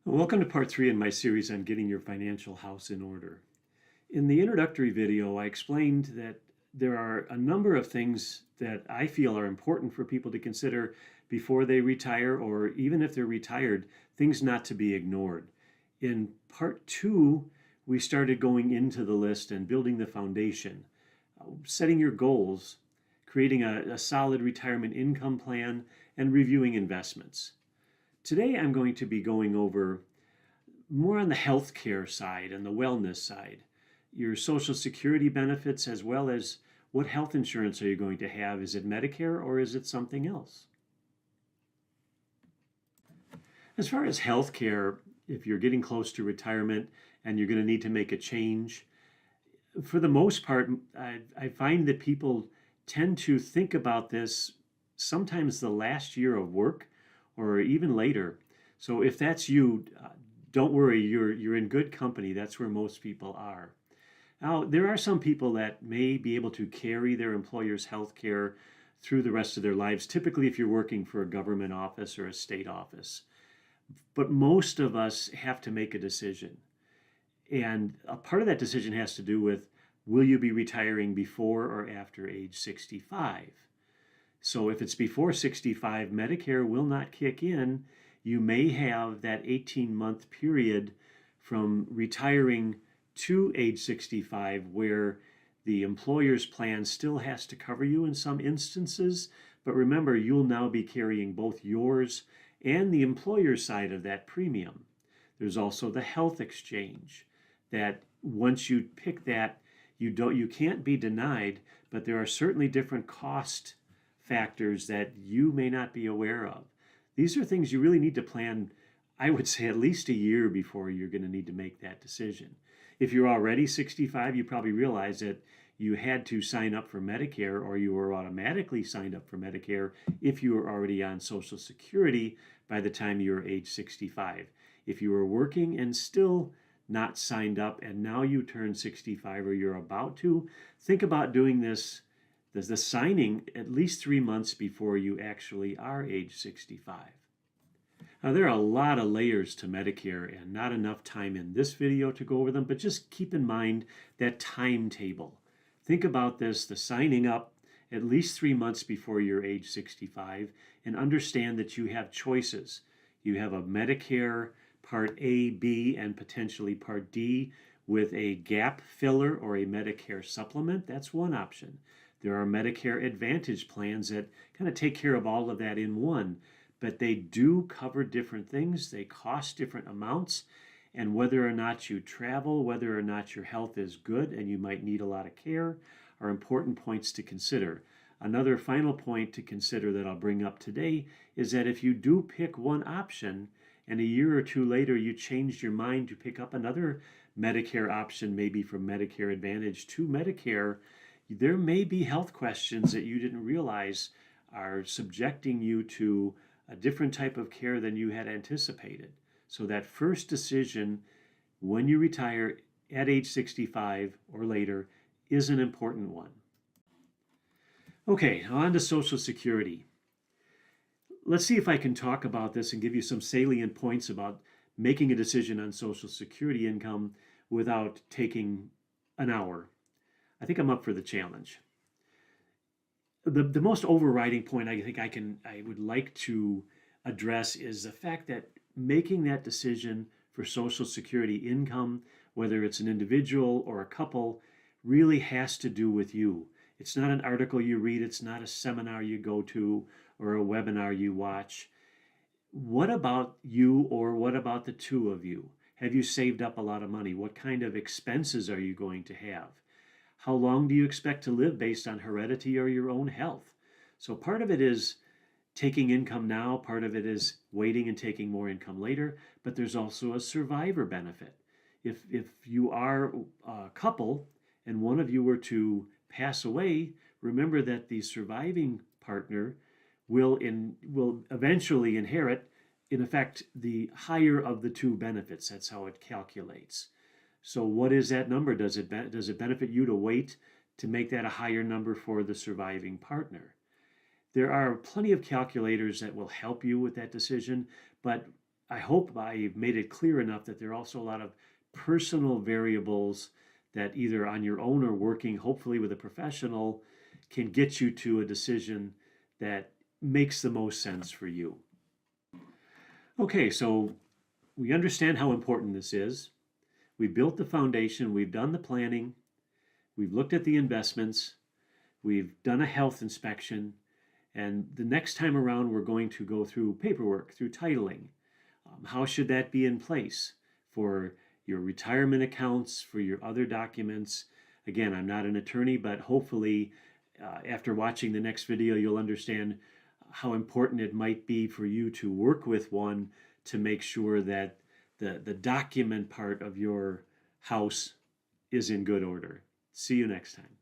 Welcome to part 3 in my series on getting your financial house in order. In the introductory video, I explained that there are a number of things that I feel are important for people to consider before they retire, or even if they're retired, things not to be ignored. In part 2, we started going into the list and building the foundation, setting your goals, creating a solid retirement income plan, and reviewing investments. Today I'm going to be going over more on the healthcare side and the wellness side, your Social Security benefits, as well as what health insurance are you going to have? Is it Medicare or is it something else? As far as healthcare, if you're getting close to retirement and you're going to need to make a change, for the most part, I find that people tend to think about this sometimes the last year of work or even later. So if that's you, don't worry, you're in good company. That's where most people are. Now, there are some people that may be able to carry their employer's health care through the rest of their lives, typically if you're working for a government office or a state office. But most of us have to make a decision. And a part of that decision has to do with, will you be retiring before or after age 65? So if it's before 65, Medicare will not kick in. You may have that 18-month period from retiring to age 65 where the employer's plan still has to cover you in some instances. But remember, you'll now be carrying both yours and the employer's side of that premium. There's also the health exchange that once you pick that, you can't be denied, but there are certainly different cost factors that you may not be aware of. These are things you really need to plan, I would say, at least a year before you're going to need to make that decision. If you're already 65, you probably realize that you had to sign up for Medicare, or you were automatically signed up for Medicare if you were already on Social Security by the time you were age 65. If you were working and still not signed up and now you turn 65 or you're about to, think about doing this, the signing, at least 3 months before you actually are age 65. Now, there are a lot of layers to Medicare and not enough time in this video to go over them, but just keep in mind that timetable. Think about this, the signing up at least 3 months before you're age 65, and understand that you have choices. You have a Medicare Part A, B, and potentially Part D with a gap filler or a Medicare supplement. That's one option. There are Medicare Advantage plans that kind of take care of all of that in one, but they do cover different things. They cost different amounts, and whether or not you travel, whether or not your health is good and you might need a lot of care, are important points to consider. Another final point to consider that I'll bring up today is that if you do pick one option and a year or two later you change your mind to pick up another Medicare option, maybe from Medicare Advantage to Medicare, there may be health questions that you didn't realize are subjecting you to a different type of care than you had anticipated. So that first decision when you retire at age 65 or later is an important one. Okay, on to Social Security. Let's see if I can talk about this and give you some salient points about making a decision on Social Security income without taking an hour. I think I'm up for the challenge. The most overriding point I think I would like to address is the fact that making that decision for Social Security income, whether it's an individual or a couple, really has to do with you. It's not an article you read, it's not a seminar you go to or a webinar you watch. What about you, or what about the two of you? Have you saved up a lot of money? What kind of expenses are you going to have? How long do you expect to live based on heredity or your own health? So part of it is taking income now, part of it is waiting and taking more income later, but there's also a survivor benefit. If you are a couple and one of you were to pass away, remember that the surviving partner will eventually inherit, in effect, the higher of the two benefits. That's how it calculates. So what is that number? Does it benefit you to wait to make that a higher number for the surviving partner? There are plenty of calculators that will help you with that decision, but I hope I've made it clear enough that there are also a lot of personal variables that either on your own or working, hopefully with a professional, can get you to a decision that makes the most sense for you. Okay, so we understand how important this is. We've built the foundation, we've done the planning, we've looked at the investments, we've done a health inspection, and the next time around we're going to go through paperwork, through titling. How should that be in place for your retirement accounts, for your other documents? Again, I'm not an attorney, but hopefully after watching the next video, you'll understand how important it might be for you to work with one to make sure that the document part of your house is in good order. See you next time.